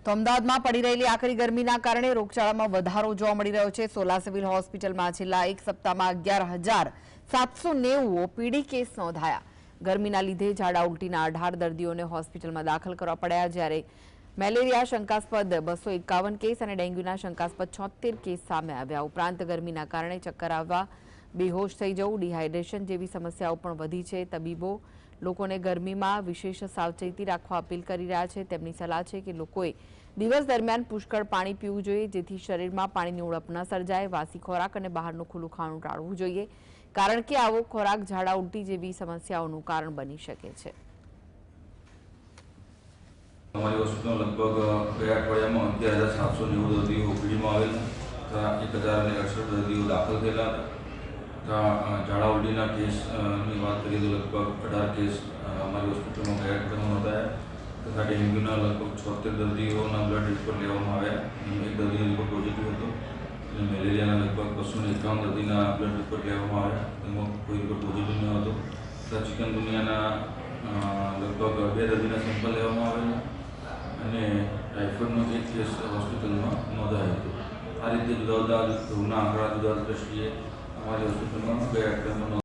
તો અમદાવાદમાં પડી રહેલી આકરી ગરમીના કારણે રોગચાળામાં વધારો જોવા મળી રહ્યો છે। સોલા સિવિલ હોસ્પિટલમાં છેલ્લા એક સપ્તાહમાં 11,790 ઓપીડી કેસ નોંધાયા। ગરમીના લીધે ઝાડા ઉલટીના 18 દર્દીઓને હોસ્પિટલમાં દાખલ કરવા પડ્યા, જ્યારે મેલેરિયા શંકાસ્પદ 251 કેસ અને ડેન્ગ્યુના શંકાસ્પદ 76 કેસ સામે આવ્યા। ઉપરાંત ગરમીના કારણે ચક્કર આવવા, બેહોશ થઈ જવું, ડિહાઇડ્રેશન જેવી સમસ્યાઓ પણ વધી છે। તબીબો લોકોને ગરમીમાં વિશેષ સાવચેતી રાખવા અપીલ કરી રહ્યા છે। તેમની સલાહ છે કે લોકોએ દિવસ દરમિયાન પુષ્કળ પાણી પીવું જોઈએ, જેથી શરીરમાં પાણીની ઉણપ ન સર્જાય। વાસી ખોરાક અને બહારનું ખુલ્લું ખાવાનું ટાળવું જોઈએ, કારણ કે આવો ખોરાક ઝાડા ઉલટી જેવી સમસ્યાઓનું કારણ બની શકે છે। हमारी हॉस्पिटल में लगभग गया अठवाडिया में 11,790 दर्दियों ओपीडी में आवेला तथा 1,068 दर्दियों दाखल थયેલા હતા। ઝાડા ઉલટીના કેસની વાત કરીએ તો લગભગ 18 કેસ हमारी हॉस्पिटल में ગયા અઠવાડિયામાં નોંધાયા તથા ડેન્ગ્યુના લગભગ 76 દર્દીઓના બ્લડ રિપોર્ટ લેવામાં આવ્યા। એક દર્દીનો રિપોર્ટ પોઝિટિવ હતો અને મેલેરિયાના લગભગ 251 દર્દીના બ્લડ રિપોર્ટ લેવામાં આવ્યા, તેમાં કોઈ રિપોર્ટ પોઝિટિવ ન હતો તથા ચિકનગુનિયાના લગભગ 2 દર્દીના સેમ્પલ લેવામાં આવેલા અને ટાઇફોઇડનો એક કેસ હોસ્પિટલમાં નોંધાયો હતો। આ રીતે જુદા જુદા રોગના આંકડા જુદા જુદા દ્રષ્ટિએ અમારી હોસ્પિટલમાં ગયા અઠવાડિયામાં